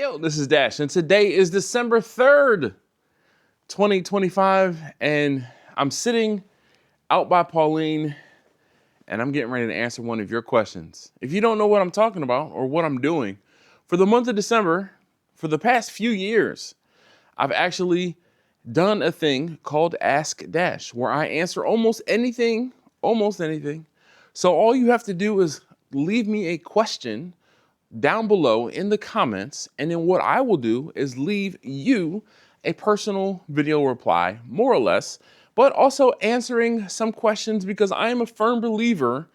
Yo, this is Dash, and today is December 3rd, 2025, and I'm sitting out by Pauline, and I'm getting ready to answer one of your questions. If you don't know what I'm talking about or what I'm doing, for the month of December, for the past few years, I've actually done a thing called Ask Dash, where I answer almost anything. So all you have to do is leave me a question down below in the comments, and then what I will do is leave you a personal video reply, more or less, but also answering some questions, because I am a firm believer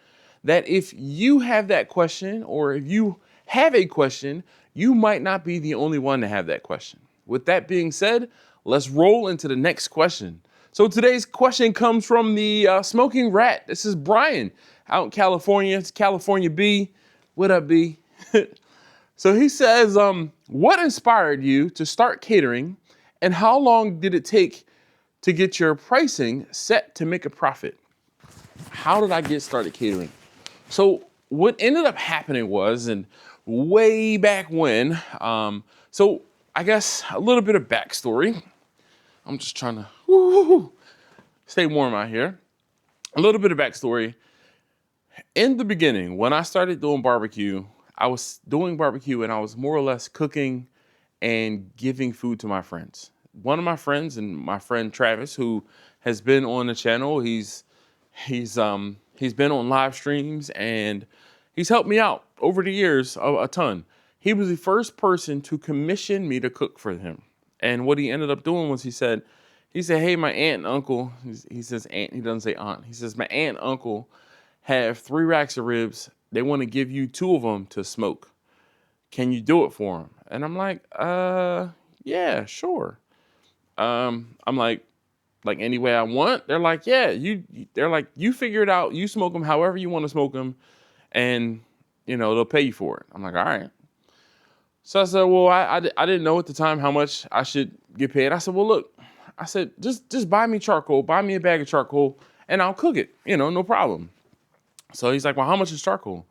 that if you have that question, or if you have a question, you might not be the only one to have that question. With that being said, let's roll into the next question. So today's question comes from the Smoking Rat. This is Brian out in California. It's California B. What up, B? So he says, what inspired you to start catering, and how long did it take to get your pricing set to make a profit? How did I get started catering? So what ended up happening was, and way back when, so I guess a little bit of backstory. I'm just trying to stay warm out here. A little bit of backstory. In the beginning, when I started doing barbecue, I was doing barbecue and I was more or less cooking and giving food to my friends. One of my friends, and my friend Travis, who has been on the channel, he's been on live streams and he's helped me out over the years a ton. He was the first person to commission me to cook for him. And what he ended up doing was he said, hey, my aunt and uncle, he says aunt, he doesn't say aunt. He says, my aunt and uncle have 3 racks of ribs. They want to give you 2 of them to smoke. Can you do it for them? And I'm like, yeah, sure. I'm like any way I want. They're like, yeah, they're like, you figure it out. You smoke them however you want to smoke them, and they'll pay you for it. I'm like, all right. So I said, well, I didn't know at the time how much I should get paid. I said, well, look, I said, just buy me charcoal, buy me a bag of charcoal, and I'll cook it. No problem. So he's like, well, how much is charcoal?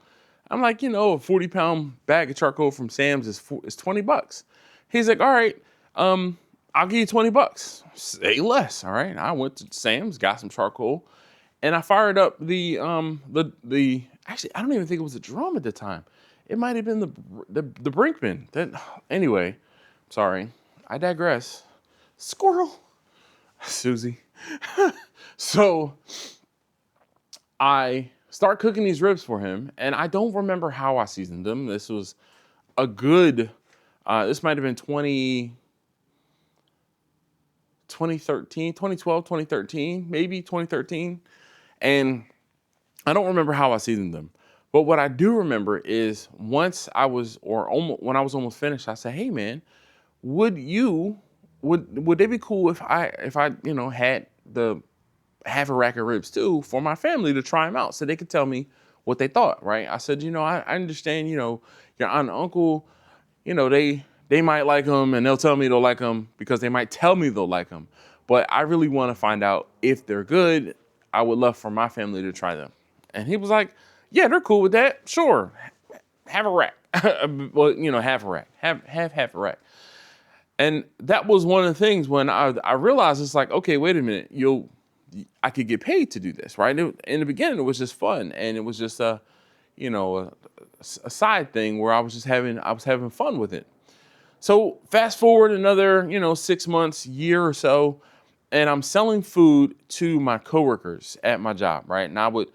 I'm like, a 40-pound bag of charcoal from Sam's is $20. He's like, all right, I'll give you $20. Say less, all right? I went to Sam's, got some charcoal, and I fired up the actually, I don't even think it was a drum at the time. It might have been the Brinkman. Anyway, sorry, I digress. Squirrel, Susie. So I start cooking these ribs for him, and I don't remember how I seasoned them. This was a good, this might have been 2013, 2012, 2013, maybe 2013. And I don't remember how I seasoned them. But what I do remember is when I was almost finished, I said, hey man, would they be cool if I had the half a rack of ribs too for my family to try them out so they could tell me what they thought, right? I said, I understand, your aunt and uncle, they might like them and they'll tell me they'll like them because they might tell me they'll like them. But I really want to find out if they're good. I would love for my family to try them. And he was like, yeah, they're cool with that. Sure. Have a rack. Well, half a rack. Have half a rack. And that was one of the things when I realized it's like, okay, wait a minute. I could get paid to do this, right? In the beginning, it was just fun, and it was just a side thing where I was having fun with it. So fast forward another, 6 months, year or so, and I'm selling food to my coworkers at my job, right? And I would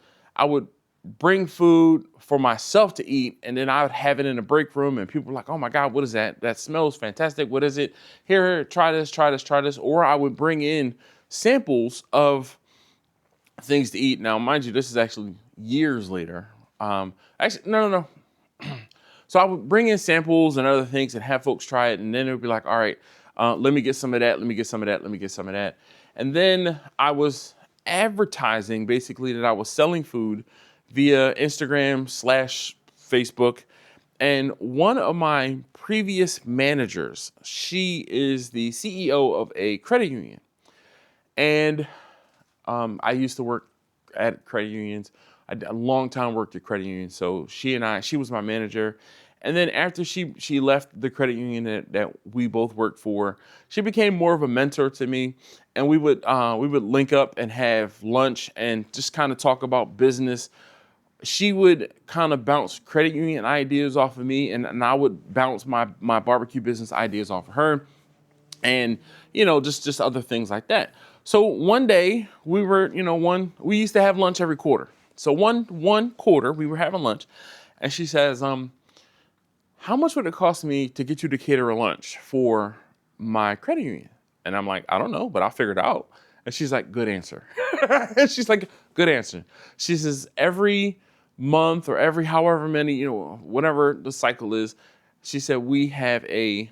bring food for myself to eat, and then I would have it in the break room, and people were like, oh my God, what is that? That smells fantastic. What is it? Here, try this. Or I would bring in samples of things to eat. Now, mind you, this is actually years later. Actually, no. So I would bring in samples and other things and have folks try it. And then it would be like, all right, let me get some of that. Let me get some of that. And then I was advertising basically that I was selling food via Instagram/Facebook. And one of my previous managers, she is the CEO of a credit union. And I used to work at credit unions. I a long time worked at credit unions. So she was my manager, And then after she left the credit union that we both worked for, she became more of a mentor to me. And we would link up and have lunch and just kind of talk about business. She would kind of bounce credit union ideas off of me, and I would bounce my barbecue business ideas off of her, and just other things like that. So one day we were, we used to have lunch every quarter. So one quarter we were having lunch, and she says, how much would it cost me to get you to cater a lunch for my credit union? And I'm like, I don't know, but I'll figure it out. And she's like, good answer. And she's like, good answer. She says, every month or every however many, whatever the cycle is, she said, we have an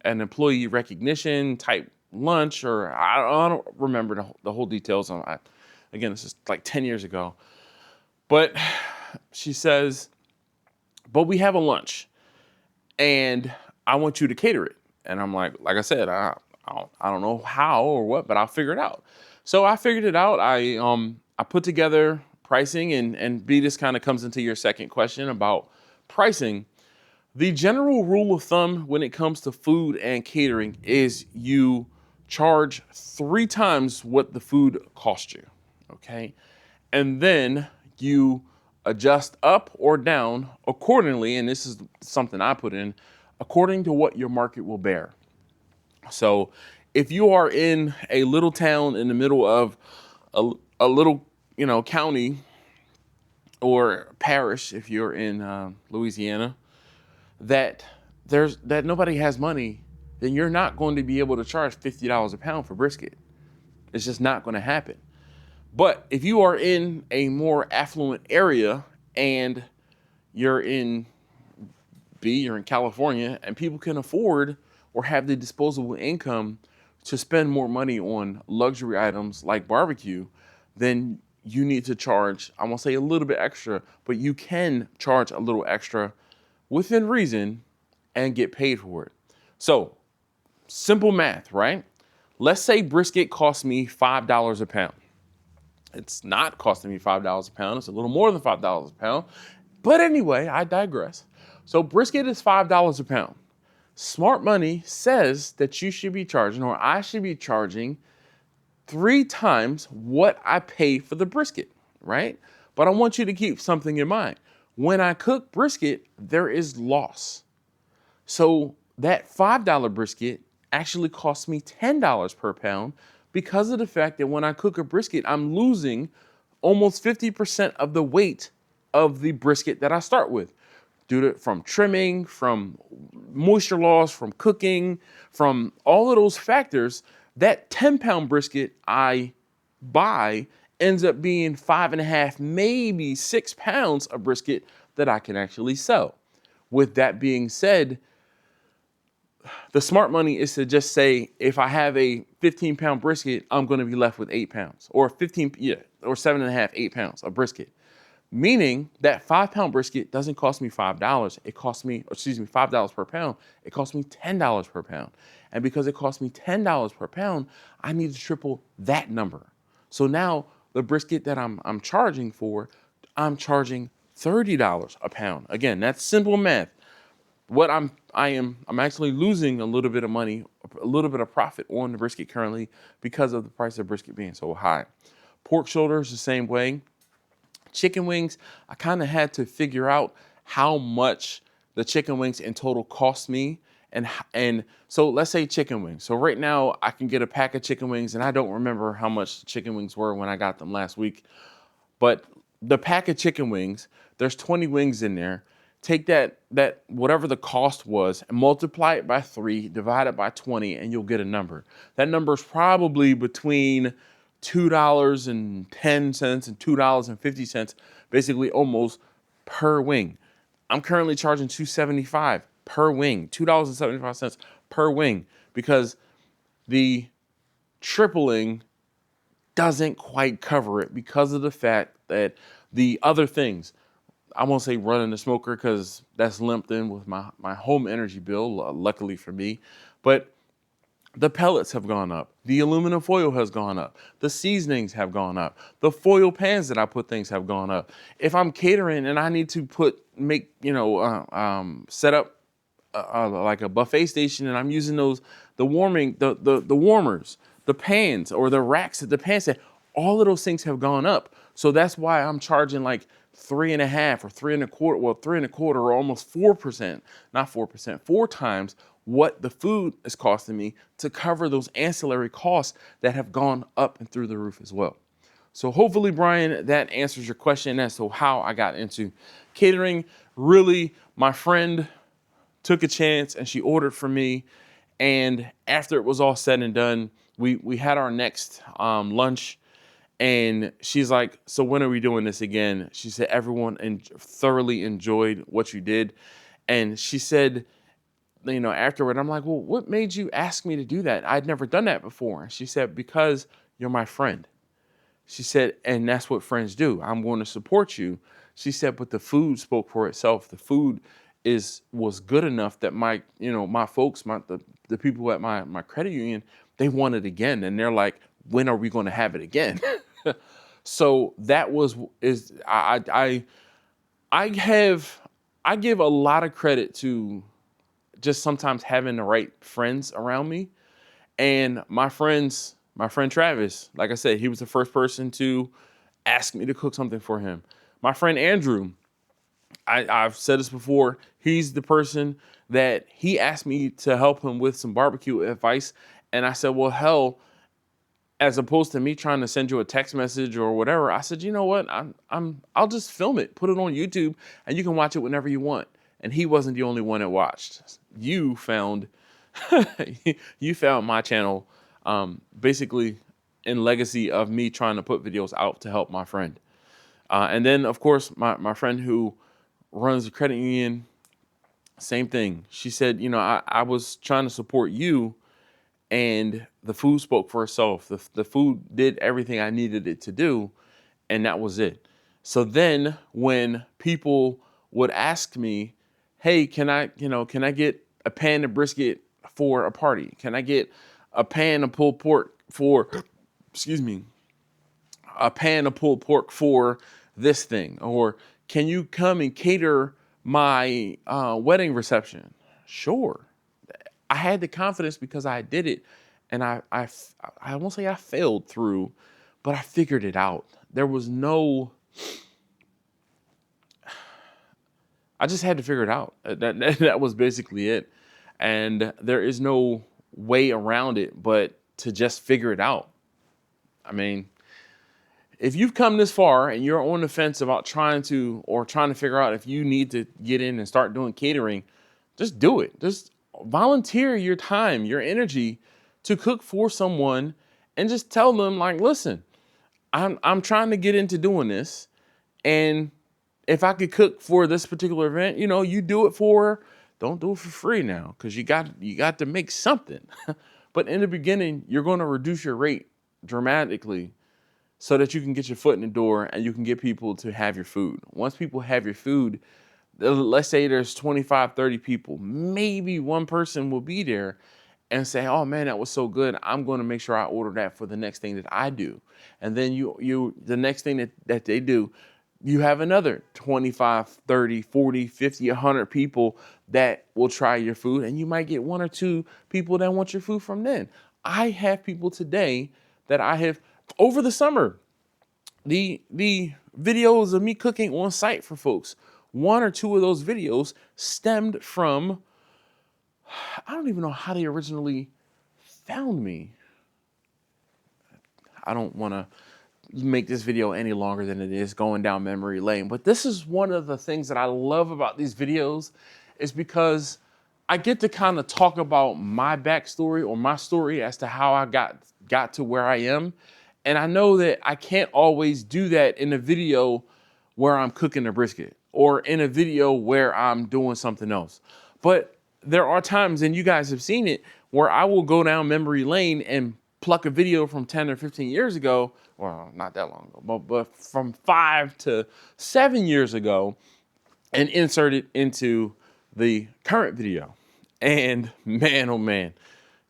employee recognition type lunch, or I don't remember the whole details on it. Again, this is like 10 years ago. But she says, but we have a lunch and I want you to cater it. And I'm like I said, I don't know how or what, but I'll figure it out. So I figured it out. I put together pricing, and B, this kind of comes into your second question about pricing. The general rule of thumb when it comes to food and catering is you charge 3 times what the food cost you, okay? And then you adjust up or down accordingly, and this is something I put in, according to what your market will bear. So if you are in a little town in the middle of a little, county or parish, if you're in Louisiana, that nobody has money, then you're not going to be able to charge $50 a pound for brisket. It's just not going to happen. But if you are in a more affluent area and you're in California, and people can afford or have the disposable income to spend more money on luxury items like barbecue, then you need to charge, I won't say a little bit extra, but you can charge a little extra within reason and get paid for it. So, simple math, right? Let's say brisket costs me $5 a pound. It's not costing me $5 a pound. It's a little more than $5 a pound. But anyway, I digress. So brisket is $5 a pound. Smart money says that you should be charging, or I should be charging, 3 times what I pay for the brisket, right? But I want you to keep something in mind. When I cook brisket, there is loss. So that $5 brisket actually costs me $10 per pound because of the fact that when I cook a brisket, I'm losing almost 50% of the weight of the brisket that I start with. From trimming, from moisture loss, from cooking, from all of those factors, that 10-pound brisket I buy ends up being 5.5, maybe 6 pounds of brisket that I can actually sell. With that being said, the smart money is to just say, if I have a 15-pound brisket, I'm going to be left with 8 pounds, or 7.5, 8 pounds of brisket. Meaning that 5-pound brisket doesn't cost me $5. It costs me, $5 per pound. It costs me $10 per pound. And because it costs me $10 per pound, I need to triple that number. So now the brisket that I'm charging for, I'm charging $30 a pound. Again, that's simple math. What I'm actually losing a little bit of money, a little bit of profit on the brisket currently because of the price of brisket being so high. Pork shoulders the same way. Chicken wings, I kind of had to figure out how much the chicken wings in total cost me. And so let's say chicken wings. So right now I can get a pack of chicken wings, and I don't remember how much chicken wings were when I got them last week. But the pack of chicken wings, there's 20 wings in there. Take that whatever the cost was and multiply it by 3, divide it by 20, and you'll get a number. That number is probably between $2.10 and $2.50, basically almost per wing. I'm currently charging $2.75 per wing, $2.75 per wing, because the tripling doesn't quite cover it because of the fact that the other things, I won't say running the smoker because that's lumped in with my home energy bill, luckily for me, but The pellets have gone up. The aluminum foil has gone up. The seasonings have gone up. The foil pans that I put things have gone up. If I'm catering and I need to set up like a buffet station, and I'm using the warmers, the pans, or the racks at the pan stand, all of those things have gone up. So that's why I'm charging like 3.5 or 3.25, well, 3.25 or almost 4%, not 4%, 4 times what the food is costing me to cover those ancillary costs that have gone up and through the roof as well. So hopefully, Brian, that answers your question as to how I got into catering. Really, my friend took a chance and she ordered for me. And after it was all said and done, we had our next lunch. And she's like, so when are we doing this again? She said, everyone thoroughly enjoyed what you did. And she said, afterward, I'm like, well, what made you ask me to do that? I'd never done that before. She said, because you're my friend. She said, and that's what friends do. I'm going to support you. She said, but the food spoke for itself. The food was good enough that my folks, the people at my credit union, they want it again. And they're like, when are we going to have it again? So that I give a lot of credit to just sometimes having the right friends around me. And my friend Travis, like I said, he was the first person to ask me to cook something for him. My friend Andrew, I've said this before, he's the person that he asked me to help him with some barbecue advice. And I said, well, hell, as opposed to me trying to send you a text message or whatever, I said, you know what? I'll just film it, put it on YouTube, and you can watch it whenever you want. And he wasn't the only one that watched. You found my channel basically in legacy of me trying to put videos out to help my friend. And then, of course, my friend who runs the credit union, same thing. She said, I was trying to support you, and the food spoke for itself. The food did everything I needed it to do, and that was it. So then when people would ask me, hey, can I get a pan of brisket for a party? Can I get a pan of pulled pork for, a pan of pulled pork for this thing? Or can you come and cater my wedding reception? Sure. I had the confidence because I did it, and I won't say I failed through, but I figured it out. There was I just had to figure it out. That was basically it. And there is no way around it but to just figure it out. I mean, if you've come this far and you're on the fence about trying to figure out if you need to get in and start doing catering, just do it. Just volunteer your time, your energy to cook for someone, and just tell them, like, listen, I'm trying to get into doing this, and if I could cook for this particular event, you do it don't do it for free now, because you got to make something. But in the beginning, you're going to reduce your rate dramatically so that you can get your foot in the door and you can get people to have your food. Once people have your food, let's say there's 25, 30 people, maybe one person will be there and say, oh man, that was so good. I'm going to make sure I order that for the next thing that I do. And then the next thing that they do, you have another 25, 30, 40, 50, 100 people that will try your food, and you might get 1 or 2 people that want your food from then. I have people today that I have, over the summer, the videos of me cooking on site for folks, 1 or 2 of those videos stemmed from, I don't even know how they originally found me. I don't want to make this video any longer than it is, going down memory lane. But this is one of the things that I love about these videos, is because I get to kind of talk about my backstory or my story as to how I got to where I am. And I know that I can't always do that in a video where I'm cooking a brisket or in a video where I'm doing something else. But there are times, and you guys have seen it, where I will go down memory lane and pluck a video from 10 or 15 years ago, well, not that long ago, but from 5 to 7 years ago, and insert it into the current video. And man, oh man,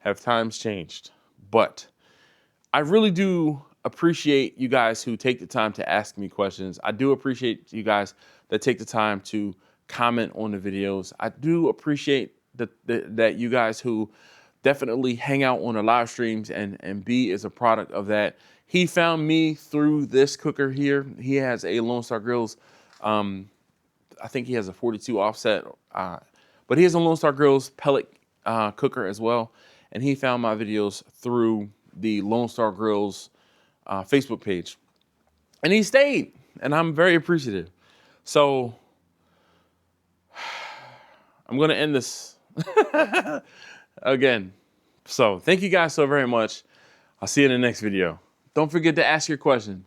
have times changed. But I really do appreciate you guys who take the time to ask me questions. I do appreciate you guys that take the time to comment on the videos. I do appreciate that you guys who definitely hang out on the live streams, and B is a product of that. He found me through this cooker here. He has a Lone Star Grills, I think he has a 42 offset, but he has a Lone Star Grills pellet cooker as well. And he found my videos through the Lone Star Grills Facebook page. And he stayed, and I'm very appreciative. So I'm gonna end this again. So thank you guys so very much. I'll see you in the next video. Don't forget to ask your question.